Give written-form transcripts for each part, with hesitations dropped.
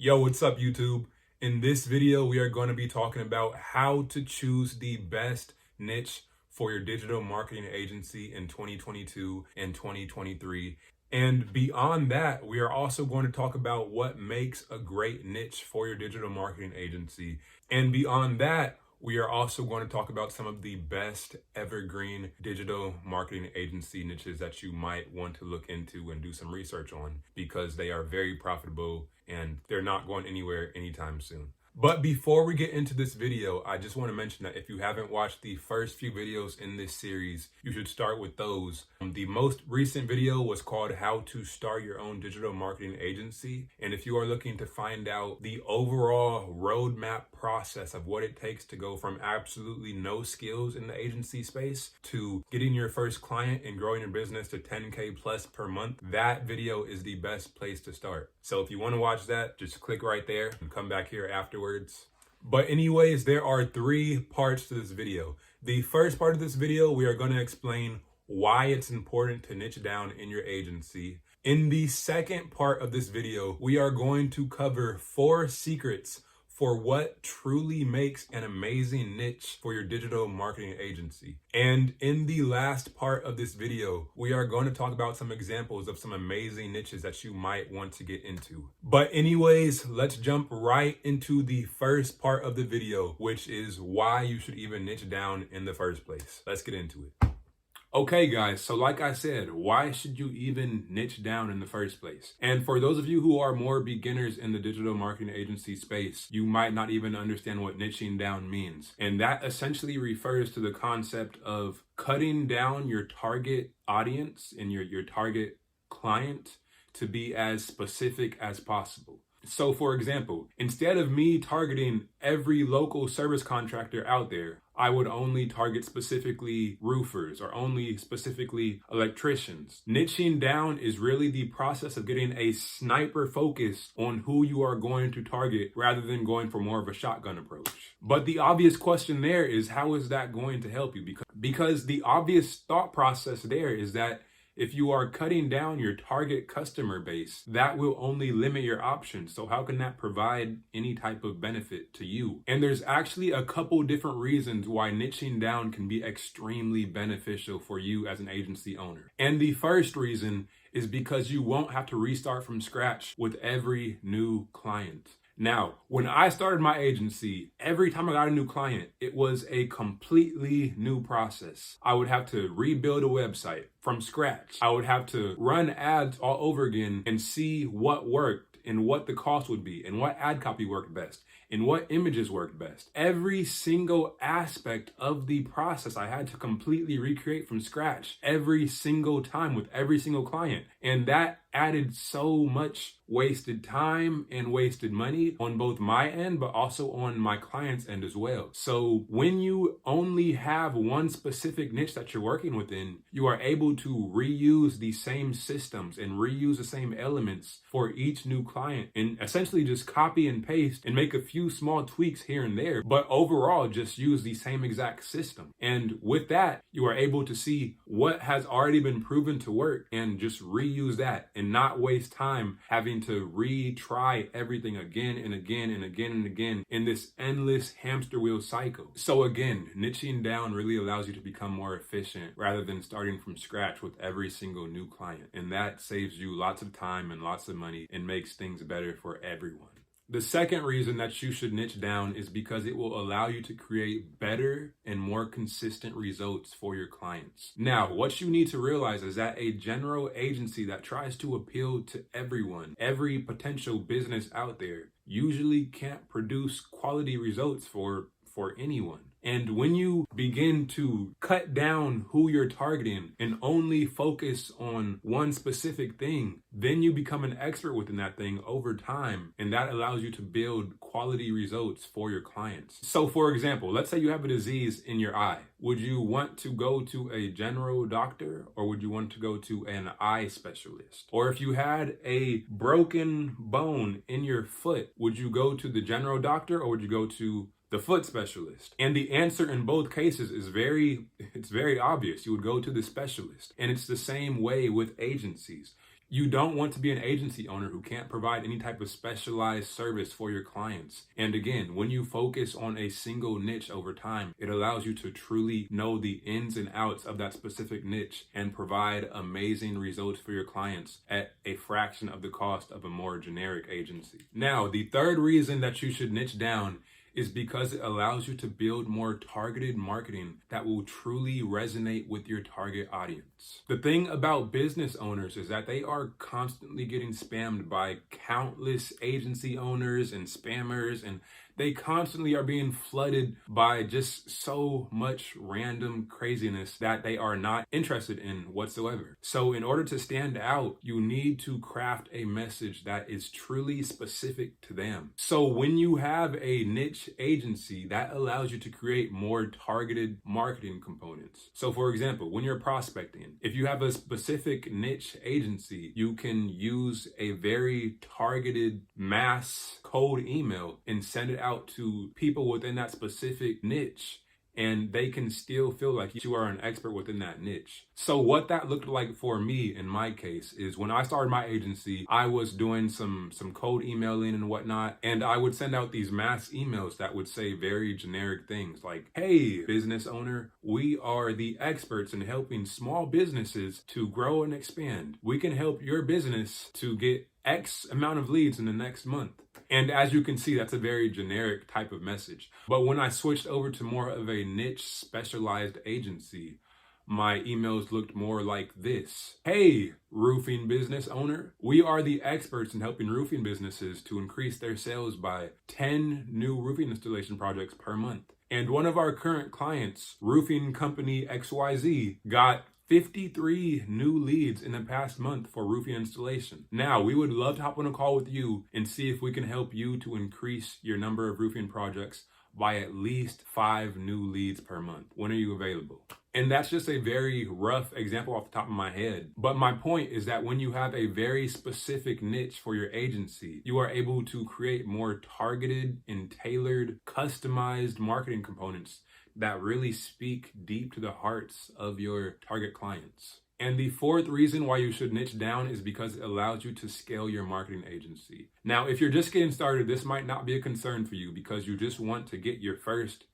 Yo, what's up, YouTube? In this video, we are going to be talking about how to choose the best niche for your digital marketing agency in 2022 and 2023. And beyond that, we are also going to talk about what makes a great niche for your digital marketing agency. And beyond that, we are also going to talk about some of the best evergreen digital marketing agency niches that you might want to look into and do some research on because they are very profitable and they're not going anywhere anytime soon. But before we get into this video, I just want to mention that if you haven't watched the first few videos in this series, you should start with those. The most recent video was called How to Start Your Own Digital Marketing Agency. And if you are looking to find out the overall roadmap process of what it takes to go from absolutely no skills in the agency space to getting your first client and growing your business to 10K plus per month, that video is the best place to start. So if you want to watch that, just click right there and come back here afterwards. But anyways, there are three parts to this video. The first part of this video, we are going to explain why it's important to niche down in your agency. In the second part of this video, we are going to cover 4 secrets for what truly makes an amazing niche for your digital marketing agency. And in the last part of this video, we are going to talk about some examples of some amazing niches that you might want to get into. But anyways, let's jump right into the first part of the video, which is why you should even niche down in the first place. Let's get into it. Okay guys, so like I said, why should you even niche down in the first place? And for those of you who are more beginners in the digital marketing agency space, you might not even understand what niching down means. And that essentially refers to the concept of cutting down your target audience and your target client to be as specific as possible. So for example, instead of me targeting every local service contractor out there, I would only target specifically roofers or only specifically electricians. Niching down is really the process of getting a sniper focus on who you are going to target rather than going for more of a shotgun approach. But the obvious question there is, how is that going to help you? Because the obvious thought process there is that if you are cutting down your target customer base, that will only limit your options. So how can that provide any type of benefit to you? And there's actually a couple different reasons why niching down can be extremely beneficial for you as an agency owner. And the first reason is because you won't have to restart from scratch with every new client. Now, when I started my agency, every time I got a new client, it was a completely new process. I would have to rebuild a website from scratch. I would have to run ads all over again and see what worked and what the cost would be and what ad copy worked best and what images worked best. Every single aspect of the process I had to completely recreate from scratch every single time with every single client. And that added so much wasted time and wasted money on both my end, but also on my client's end as well. So when you only have one specific niche that you're working within, you are able to reuse the same systems and reuse the same elements for each new client and essentially just copy and paste and make a few small tweaks here and there, but overall just use the same exact system. And with that, you are able to see what has already been proven to work and just reuse that and not waste time having to retry everything again and again and again and again in this endless hamster wheel cycle. So again, niching down really allows you to become more efficient rather than starting from scratch with every single new client. And that saves you lots of time and lots of money and makes things better for everyone. The second reason that you should niche down is because it will allow you to create better and more consistent results for your clients. Now, what you need to realize is that a general agency that tries to appeal to everyone, every potential business out there, usually can't produce quality results for anyone. And when you begin to cut down who you're targeting and only focus on one specific thing, then you become an expert within that thing over time. And that allows you to build quality results for your clients. So for example, let's say you have a disease in your eye. Would you want to go to a general doctor or would you want to go to an eye specialist? Or if you had a broken bone in your foot, would you go to the general doctor or would you go to the foot specialist? And the answer in both cases is very obvious. You would go to the specialist. And it's the same way with agencies. You don't want to be an agency owner who can't provide any type of specialized service for your clients. And again, when you focus on a single niche over time, it allows you to truly know the ins and outs of that specific niche and provide amazing results for your clients at a fraction of the cost of a more generic agency. Now, the third reason that you should niche down is because it allows you to build more targeted marketing that will truly resonate with your target audience. The thing about business owners is that they are constantly getting spammed by countless agency owners and spammers, and they constantly are being flooded by just so much random craziness that they are not interested in whatsoever. So in order to stand out, you need to craft a message that is truly specific to them. So when you have a niche agency, that allows you to create more targeted marketing components. So for example, when you're prospecting, if you have a specific niche agency, you can use a very targeted mass cold email and send it out to people within that specific niche, and they can still feel like you are an expert within that niche. So what that looked like for me in my case is when I started my agency, I was doing some cold emailing and whatnot, and I would send out these mass emails that would say very generic things like, hey, business owner, we are the experts in helping small businesses to grow and expand. We can help your business to get X amount of leads in the next month. And as you can see, that's a very generic type of message. But when I switched over to more of a niche specialized agency, my emails looked more like this. Hey, roofing business owner, we are the experts in helping roofing businesses to increase their sales by 10 new roofing installation projects per month. And one of our current clients, roofing company XYZ, got 53 new leads in the past month for roofing installation. Now, we would love to hop on a call with you and see if we can help you to increase your number of roofing projects by at least 5 new leads per month. When are you available? And that's just a very rough example off the top of my head. But my point is that when you have a very specific niche for your agency, you are able to create more targeted and tailored, customized marketing components that really speak deep to the hearts of your target clients. And the fourth reason why you should niche down is because it allows you to scale your marketing agency. Now, if you're just getting started, this might not be a concern for you because you just want to get your first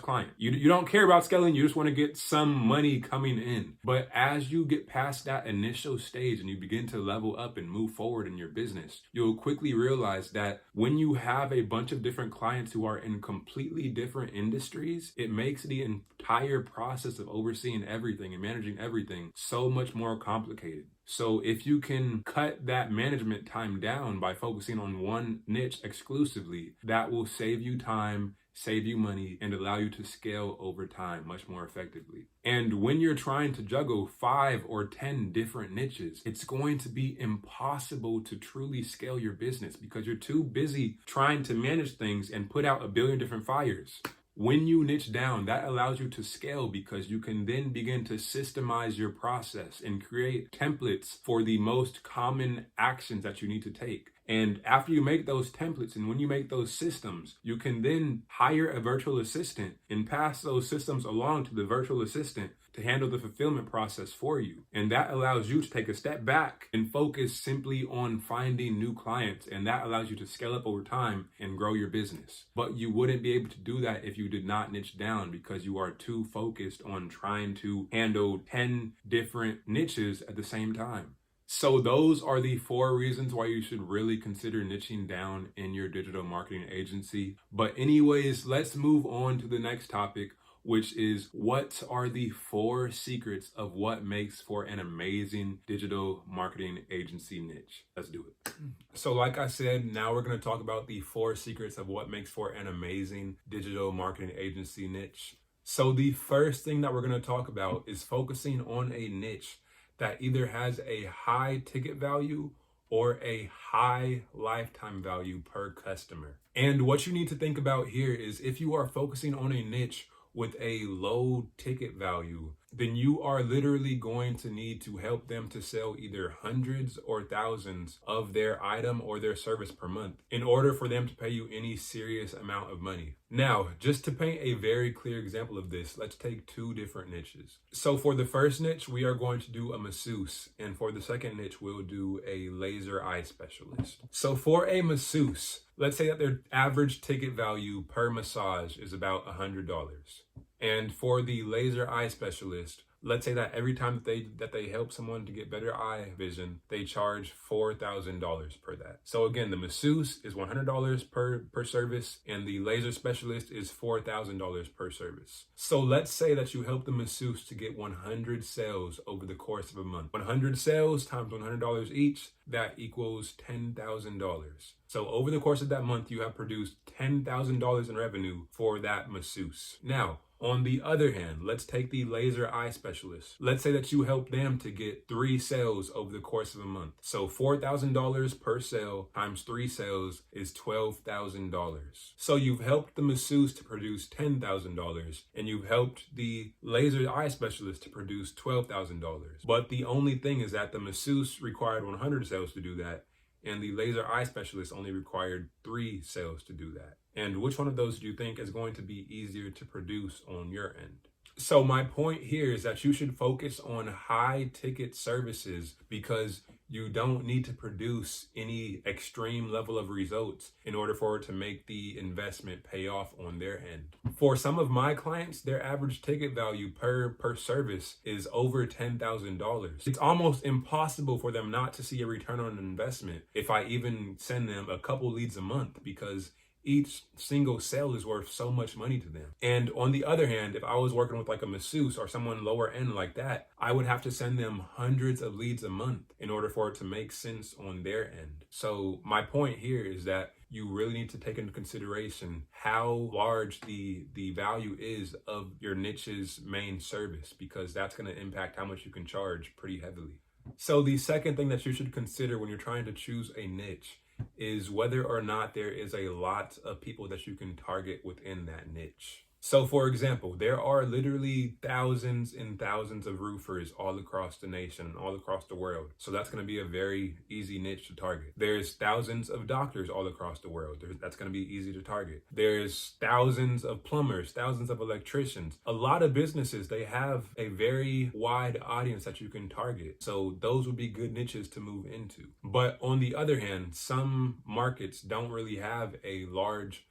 client. You don't care about scaling, you just want to get some money coming in. But as you get past that initial stage and you begin to level up and move forward in your business, you'll quickly realize that when you have a bunch of different clients who are in completely different industries, it makes the entire process of overseeing everything and managing everything so much more complicated. So if you can cut that management time down by focusing on one niche exclusively, that will save you time, save you money, and allow you to scale over time much more effectively. And when you're trying to juggle 5 or 10 different niches, it's going to be impossible to truly scale your business because you're too busy trying to manage things and put out a billion different fires. When you niche down, that allows you to scale because you can then begin to systemize your process and create templates for the most common actions that you need to take. And after you make those templates and when you make those systems, you can then hire a virtual assistant and pass those systems along to the virtual assistant to handle the fulfillment process for you. And that allows you to take a step back and focus simply on finding new clients. And that allows you to scale up over time and grow your business. But you wouldn't be able to do that if you did not niche down because you are too focused on trying to handle 10 different niches at the same time. So those are the 4 reasons why you should really consider niching down in your digital marketing agency. But anyways, let's move on to the next topic, which is what are the 4 secrets of what makes for an amazing digital marketing agency niche. Let's do it. So like I said, now we're going to talk about the 4 secrets of what makes for an amazing digital marketing agency niche. So the first thing that we're going to talk about is focusing on a niche that either has a high ticket value or a high lifetime value per customer. And what you need to think about here is if you are focusing on a niche with a low ticket value, then you are literally going to need to help them to sell either hundreds or thousands of their item or their service per month in order for them to pay you any serious amount of money. Now, just to paint a very clear example of this, let's take two different niches. So for the first niche, we are going to do a masseuse, and for the second niche, we'll do a laser eye specialist. So for a masseuse, let's say that their average ticket value per massage is about $100. And for the laser eye specialist, let's say that every time that they help someone to get better eye vision, they charge $4,000 per that. So again, the masseuse is $100 per service, and the laser specialist is $4,000 per service. So let's say that you help the masseuse to get 100 sales over the course of a month. 100 sales times $100 each, that equals $10,000. So over the course of that month, you have produced $10,000 in revenue for that masseuse. Now, on the other hand, let's take the laser eye specialist. Let's say that you help them to get 3 sales over the course of a month. So $4,000 per sale times 3 sales is $12,000. So you've helped the masseuse to produce $10,000, and you've helped the laser eye specialist to produce $12,000. But the only thing is that the masseuse required 100 sales to do that, and the laser eye specialist only required 3 sales to do that. And which one of those do you think is going to be easier to produce on your end? So my point here is that you should focus on high ticket services because you don't need to produce any extreme level of results in order for it to make the investment pay off on their end. For some of my clients, their average ticket value per service is over $10,000. It's almost impossible for them not to see a return on investment if I even send them a couple leads a month, because each single sale is worth so much money to them. And on the other hand, if I was working with like a masseuse or someone lower end like that, I would have to send them hundreds of leads a month in order for it to make sense on their end. So my point here is that you really need to take into consideration how large the value is of your niche's main service, because that's going to impact how much you can charge pretty heavily. So the second thing that you should consider when you're trying to choose a niche is whether or not there is a lot of people that you can target within that niche. So for example, there are literally thousands and thousands of roofers all across the nation, all across the world. So that's going to be a very easy niche to target. There's thousands of doctors all across the world. That's going to be easy to target. There's thousands of plumbers, thousands of electricians. A lot of businesses, they have a very wide audience that you can target. So those would be good niches to move into. But on the other hand, some markets don't really have a large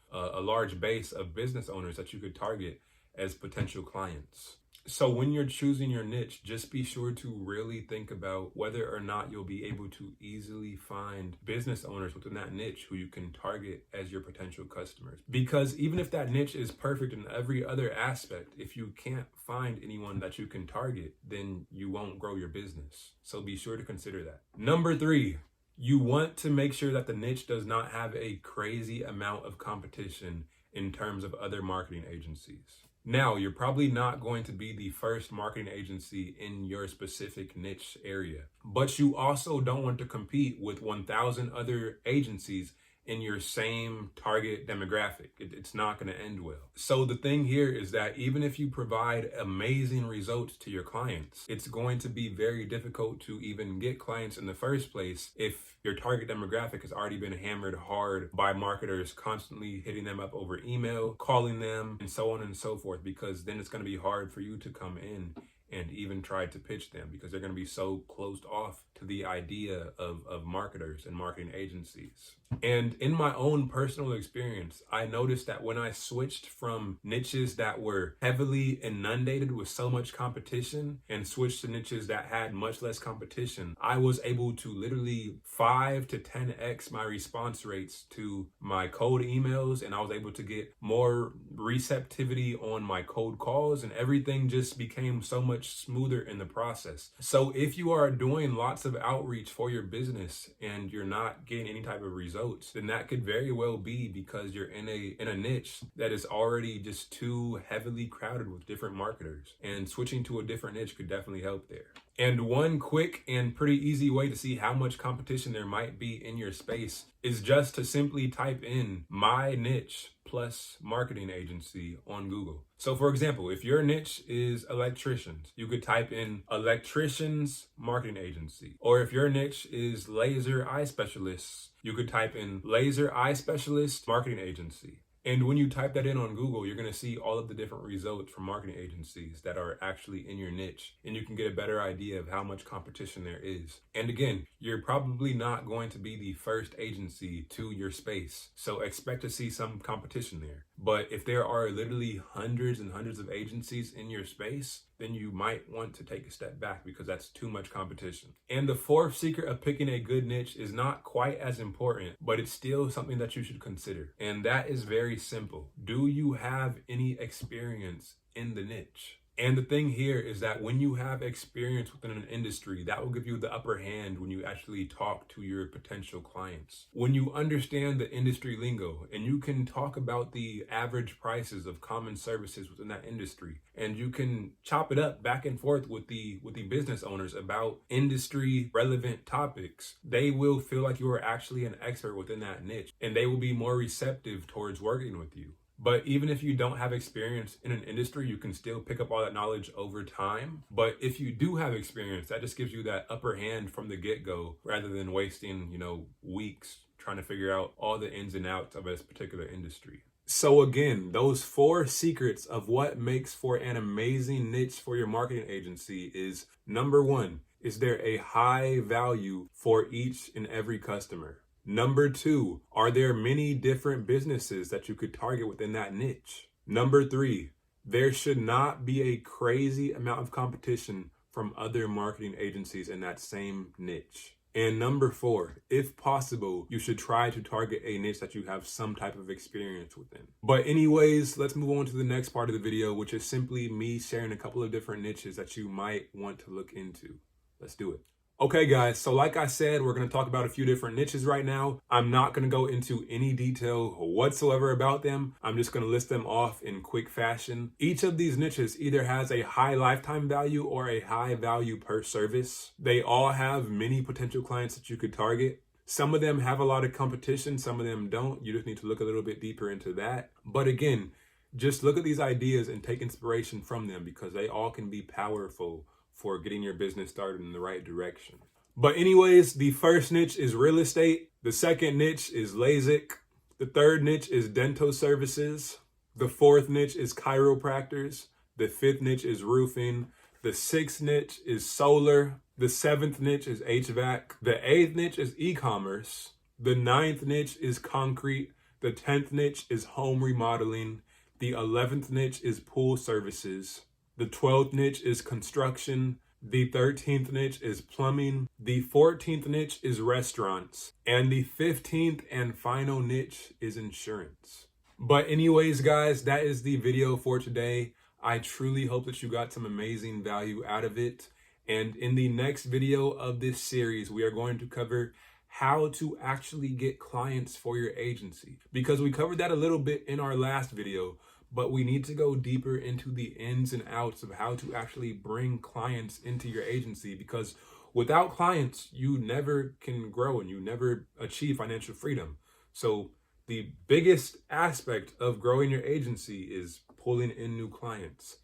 base of business owners that you could target as potential clients. So when you're choosing your niche, just be sure to really think about whether or not you'll be able to easily find business owners within that niche who you can target as your potential customers. Because even if that niche is perfect in every other aspect, if you can't find anyone that you can target, then you won't grow your business. So be sure to consider that. Number 3, you want to make sure that the niche does not have a crazy amount of competition in terms of other marketing agencies. Now, you're probably not going to be the first marketing agency in your specific niche area, but you also don't want to compete with 1,000 other agencies in your same target demographic. It's not going to end well. So the thing here is that even if you provide amazing results to your clients, it's going to be very difficult to even get clients in the first place if your target demographic has already been hammered hard by marketers constantly hitting them up over email, calling them, and so on and so forth, because then it's going to be hard for you to come in and even try to pitch them, because they're going to be so closed off to the idea of marketers and marketing agencies. And in my own personal experience, I noticed that when I switched from niches that were heavily inundated with so much competition and switched to niches that had much less competition, I was able to literally 5 to 10x my response rates to my cold emails, and I was able to get more receptivity on my cold calls, and everything just became so much smoother in the process. So if you are doing lots of outreach for your business and you're not getting any type of results, then that could very well be because you're in a niche that is already just too heavily crowded with different marketers, and switching to a different niche could definitely help there. And one quick and pretty easy way to see how much competition there might be in your space is just to simply type in my niche plus marketing agency on Google. So for example, if your niche is electricians, you could type in electricians marketing agency. Or if your niche is laser eye specialists, you could type in laser eye specialist marketing agency. And when you type that in on Google, you're going to see all of the different results from marketing agencies that are actually in your niche. And you can get a better idea of how much competition there is. And again, you're probably not going to be the first agency to your space. So expect to see some competition there. But if there are literally hundreds and hundreds of agencies in your space, then you might want to take a step back because that's too much competition. And the fourth secret of picking a good niche is not quite as important, but it's still something that you should consider. And that is very simple. Do you have any experience in the niche? And the thing here is that when you have experience within an industry, that will give you the upper hand when you actually talk to your potential clients. When you understand the industry lingo and you can talk about the average prices of common services within that industry, and you can chop it up back and forth with the business owners about industry relevant topics, they will feel like you are actually an expert within that niche and they will be more receptive towards working with you. But even if you don't have experience in an industry, you can still pick up all that knowledge over time. But if you do have experience, that just gives you that upper hand from the get-go rather than wasting, weeks trying to figure out all the ins and outs of a particular industry. So again, those 4 secrets of what makes for an amazing niche for your marketing agency is: number 1, is there a high value for each and every customer? Number 2, are there many different businesses that you could target within that niche? Number 3, there should not be a crazy amount of competition from other marketing agencies in that same niche. And number 4, if possible, you should try to target a niche that you have some type of experience within. But anyways, let's move on to the next part of the video, which is simply me sharing a couple of different niches that you might want to look into. Let's do it. Okay guys, so like I said, we're going to talk about a few different niches right now. I'm not going to go into any detail whatsoever about them. I'm just going to list them off in quick fashion. Each of these niches either has a high lifetime value or a high value per service. They all have many potential clients that you could target. Some of them have a lot of competition, some of them don't. You just need to look a little bit deeper into that. But again, just look at these ideas and take inspiration from them because they all can be powerful for getting your business started in the right direction. But anyways, the first niche is real estate. The second niche is LASIK. The third niche is dental services. The fourth niche is chiropractors. The fifth niche is roofing. The sixth niche is solar. The seventh niche is HVAC. The eighth niche is e-commerce. The ninth niche is concrete. The 10th niche is home remodeling. The 11th niche is pool services. The 12th niche is construction. The 13th niche is plumbing. The 14th niche is restaurants. And the 15th and final niche is insurance. But anyways, guys, that is the video for today. I truly hope that you got some amazing value out of it. And in the next video of this series, we are going to cover how to actually get clients for your agency. Because we covered that a little bit in our last video, but we need to go deeper into the ins and outs of how to actually bring clients into your agency, because without clients, you never can grow and you never achieve financial freedom. So the biggest aspect of growing your agency is pulling in new clients.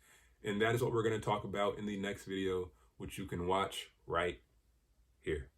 And that is what we're going to talk about in the next video, which you can watch right here.